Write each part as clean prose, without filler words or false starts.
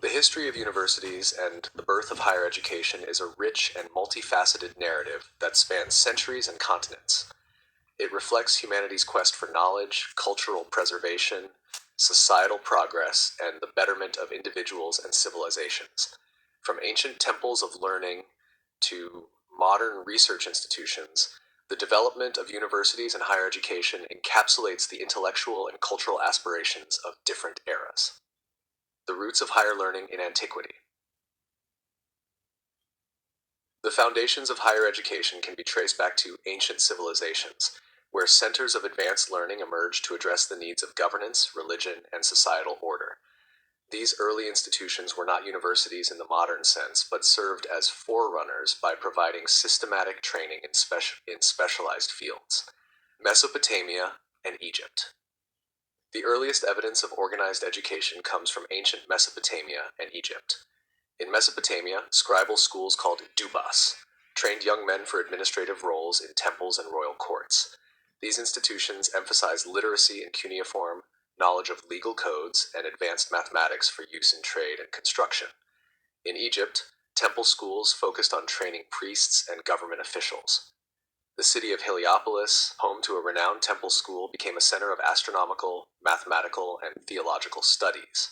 The history of universities and the birth of higher education is a rich and multifaceted narrative that spans centuries and continents. It reflects humanity's quest for knowledge, cultural preservation, societal progress, and the betterment of individuals and civilizations. From ancient temples of learning to modern research institutions, the development of universities and higher education encapsulates the intellectual and cultural aspirations of different eras. The roots of higher learning in antiquity. The foundations of higher education can be traced back to ancient civilizations, where centers of advanced learning emerged to address the needs of governance, religion, and societal order. These early institutions were not universities in the modern sense, but served as forerunners by providing systematic training in specialized fields. Mesopotamia and Egypt. The earliest evidence of organized education comes from ancient Mesopotamia and Egypt. In Mesopotamia, scribal schools called dubas trained young men for administrative roles in temples and royal courts. These institutions emphasized literacy in cuneiform, knowledge of legal codes, and advanced mathematics for use in trade and construction. In Egypt, temple schools focused on training priests and government officials. The city of Heliopolis, home to a renowned temple school, became a center of astronomical, mathematical, and theological studies.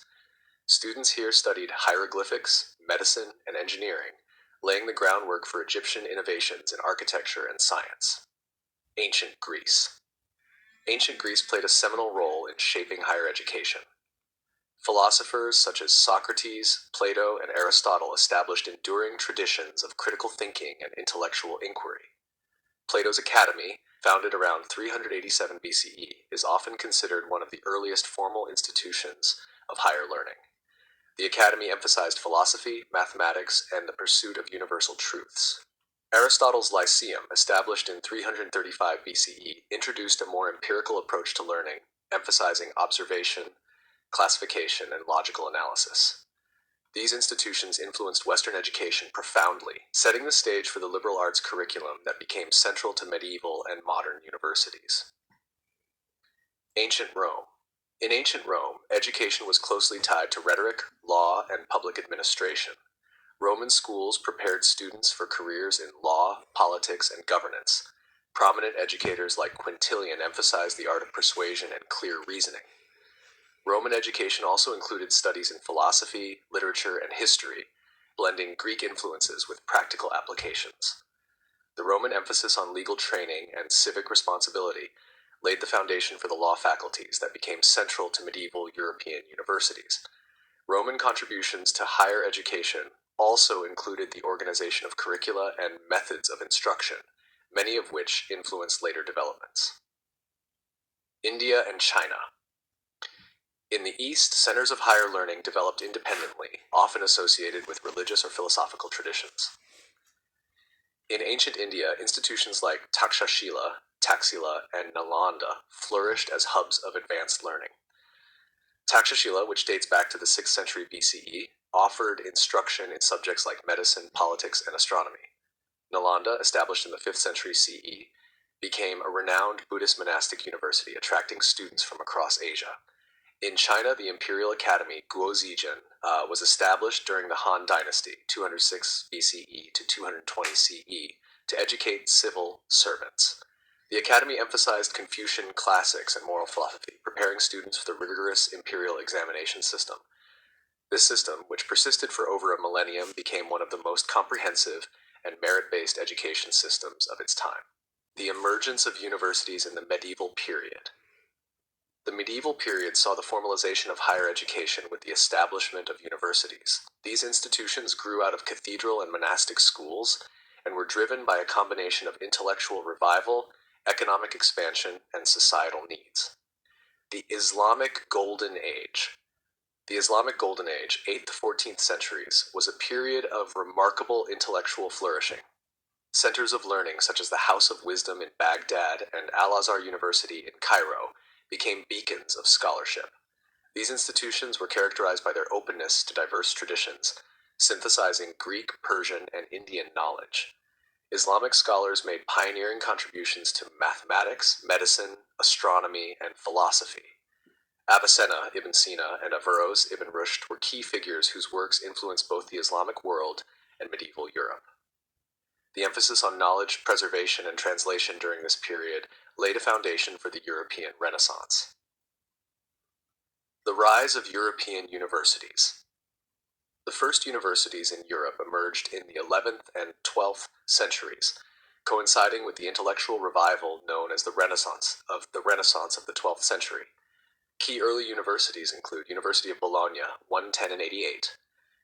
Students here studied hieroglyphics, medicine, and engineering, laying the groundwork for Egyptian innovations in architecture and science. Ancient Greece. Ancient Greece played a seminal role in shaping higher education. Philosophers such as Socrates, Plato, and Aristotle established enduring traditions of critical thinking and intellectual inquiry. Plato's Academy, founded around 387 BCE, is often considered one of the earliest formal institutions of higher learning. The Academy emphasized philosophy, mathematics, and the pursuit of universal truths. Aristotle's Lyceum, established in 335 BCE, introduced a more empirical approach to learning, emphasizing observation, classification, and logical analysis. These institutions influenced Western education profoundly, setting the stage for the liberal arts curriculum that became central to medieval and modern universities. Ancient Rome. In ancient Rome, education was closely tied to rhetoric, law, and public administration. Roman schools prepared students for careers in law, politics, and governance. Prominent educators like Quintilian emphasized the art of persuasion and clear reasoning. Roman education also included studies in philosophy, literature, and history, blending Greek influences with practical applications. The Roman emphasis on legal training and civic responsibility laid the foundation for the law faculties that became central to medieval European universities. Roman contributions to higher education also included the organization of curricula and methods of instruction, many of which influenced later developments. India and China. In the East, centers of higher learning developed independently, often associated with religious or philosophical traditions. In ancient India, institutions like Taxila, and Nalanda flourished as hubs of advanced learning. Taxila, which dates back to the 6th century BCE, offered instruction in subjects like medicine, politics, and astronomy. Nalanda, established in the 5th century CE, became a renowned Buddhist monastic university, attracting students from across Asia. In China, the Imperial Academy, Guozijin, was established during the Han Dynasty, 206 BCE to 220 CE, to educate civil servants. The academy emphasized Confucian classics and moral philosophy, preparing students for the rigorous imperial examination system. This system, which persisted for over a millennium, became one of the most comprehensive and merit-based education systems of its time. The emergence of universities in the medieval period. The medieval period saw the formalization of higher education with the establishment of universities. These institutions grew out of cathedral and monastic schools and were driven by a combination of intellectual revival, economic expansion, and societal needs. The Islamic Golden Age. The Islamic Golden Age, 8th to 14th centuries, was a period of remarkable intellectual flourishing. Centers of learning such as the House of Wisdom in Baghdad and Al-Azhar University in Cairo became beacons of scholarship. These institutions were characterized by their openness to diverse traditions, synthesizing Greek, Persian, and Indian knowledge. Islamic scholars made pioneering contributions to mathematics, medicine, astronomy, and philosophy. Avicenna, Ibn Sina, and Averroes Ibn Rushd were key figures whose works influenced both the Islamic world and medieval Europe. The emphasis on knowledge preservation and translation during this period laid a foundation for the European Renaissance. The rise of European universities. The first universities in Europe emerged in the 11th and 12th centuries, coinciding with the intellectual revival known as the Renaissance of the 12th century. Key early universities include University of Bologna, 110 and 88.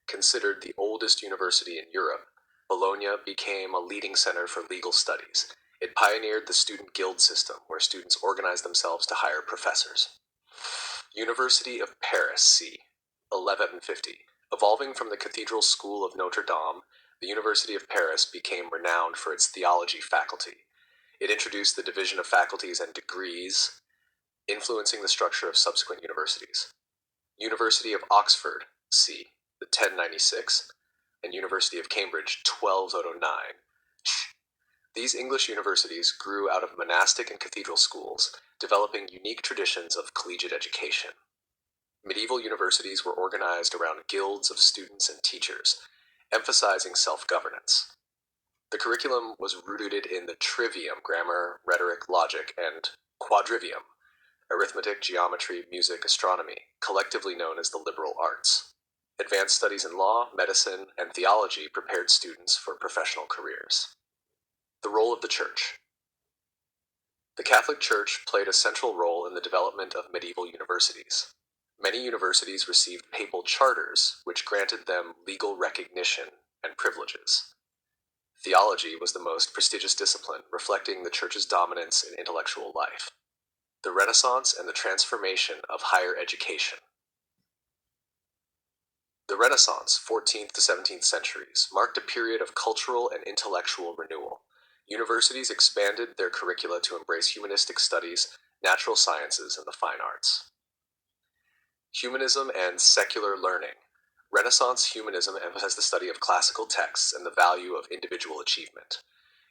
Considered the oldest university in Europe, Bologna became a leading center for legal studies. It pioneered the student guild system, where students organized themselves to hire professors. University of Paris, c. 1150. Evolving from the Cathedral School of Notre Dame, the University of Paris became renowned for its theology faculty. It introduced the division of faculties and degrees, influencing the structure of subsequent universities. University of Oxford, c. 1096, and University of Cambridge, 1209. These English universities grew out of monastic and cathedral schools, developing unique traditions of collegiate education. Medieval universities were organized around guilds of students and teachers, emphasizing self-governance. The curriculum was rooted in the trivium, grammar, rhetoric, logic, and quadrivium, arithmetic, geometry, music, astronomy, collectively known as the liberal arts. Advanced studies in law, medicine, and theology prepared students for professional careers. The role of the Church. The Catholic Church played a central role in the development of medieval universities. Many universities received papal charters, which granted them legal recognition and privileges. Theology was the most prestigious discipline, reflecting the Church's dominance in intellectual life. The Renaissance and the transformation of higher education. The Renaissance, 14th to 17th centuries, marked a period of cultural and intellectual renewal. Universities expanded their curricula to embrace humanistic studies, natural sciences, and the fine arts. Humanism and secular learning. Renaissance humanism emphasized the study of classical texts and the value of individual achievement.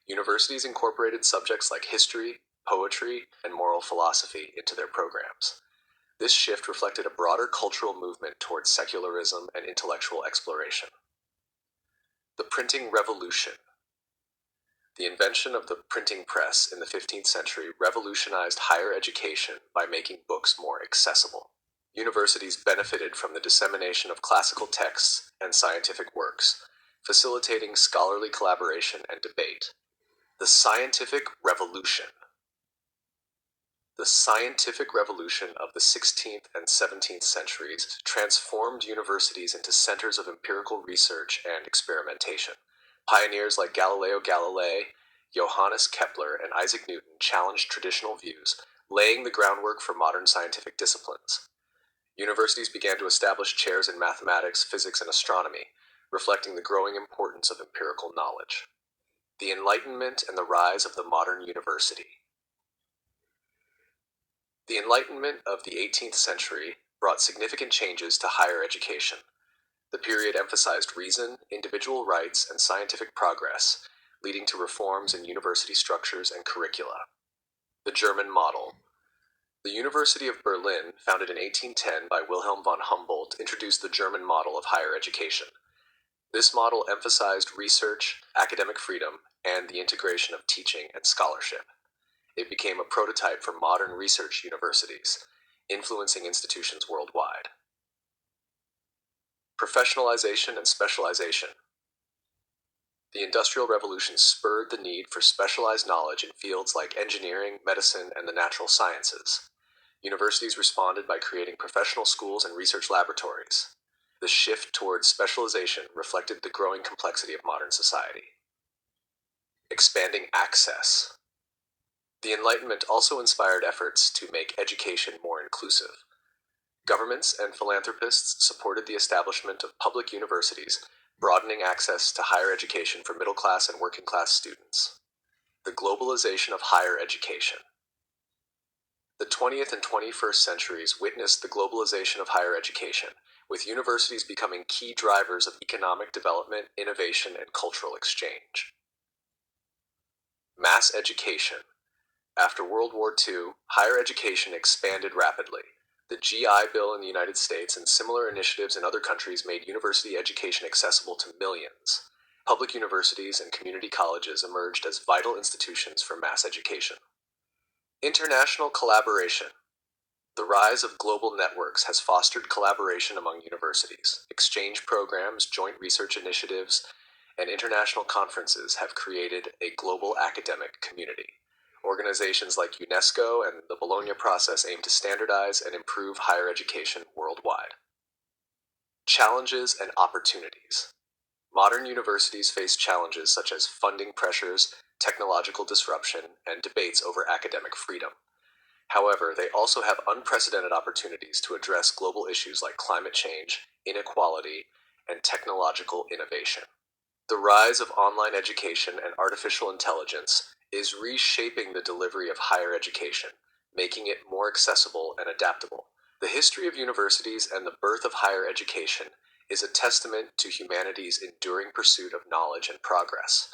Universities incorporated subjects like history, poetry, and moral philosophy into their programs. This shift reflected a broader cultural movement towards secularism and intellectual exploration. The printing revolution. The invention of the printing press in the 15th century revolutionized higher education by making books more accessible. Universities benefited from the dissemination of classical texts and scientific works, facilitating scholarly collaboration and debate. The scientific revolution. The scientific revolution of the 16th and 17th centuries transformed universities into centers of empirical research and experimentation. Pioneers like Galileo Galilei, Johannes Kepler, and Isaac Newton challenged traditional views, laying the groundwork for modern scientific disciplines. Universities began to establish chairs in mathematics, physics, and astronomy, reflecting the growing importance of empirical knowledge. The Enlightenment and the rise of the modern university. The Enlightenment of the 18th century brought significant changes to higher education. The period emphasized reason, individual rights, and scientific progress, leading to reforms in university structures and curricula. The German model. The University of Berlin, founded in 1810 by Wilhelm von Humboldt, introduced the German model of higher education. This model emphasized research, academic freedom, and the integration of teaching and scholarship. It became a prototype for modern research universities, influencing institutions worldwide. Professionalization and specialization. The Industrial Revolution spurred the need for specialized knowledge in fields like engineering, medicine, and the natural sciences. Universities responded by creating professional schools and research laboratories. The shift towards specialization reflected the growing complexity of modern society. Expanding access. The Enlightenment also inspired efforts to make education more inclusive. Governments and philanthropists supported the establishment of public universities, broadening access to higher education for middle-class and working-class students. The globalization of higher education. The 20th and 21st centuries witnessed the globalization of higher education, with universities becoming key drivers of economic development, innovation, and cultural exchange. Mass education. After World War II, higher education expanded rapidly. The GI Bill in the United States and similar initiatives in other countries made university education accessible to millions. Public universities and community colleges emerged as vital institutions for mass education. International collaboration. The rise of global networks has fostered collaboration among universities. Exchange programs, joint research initiatives, and international conferences have created a global academic community. Organizations like UNESCO and the Bologna process aim to standardize and improve higher education worldwide. Challenges and opportunities. Modern universities face challenges such as funding pressures, technological disruption, and debates over academic freedom. However, they also have unprecedented opportunities to address global issues like climate change, inequality, and technological innovation. The rise of online education and artificial intelligence is reshaping the delivery of higher education, making it more accessible and adaptable. The history of universities and the birth of higher education is a testament to humanity's enduring pursuit of knowledge and progress.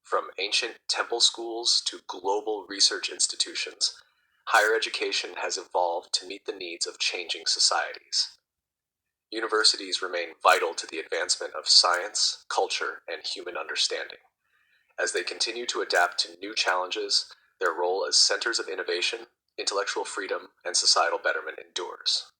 From ancient temple schools to global research institutions, higher education has evolved to meet the needs of changing societies. Universities remain vital to the advancement of science, culture, and human understanding. As they continue to adapt to new challenges, their role as centers of innovation, intellectual freedom, and societal betterment endures.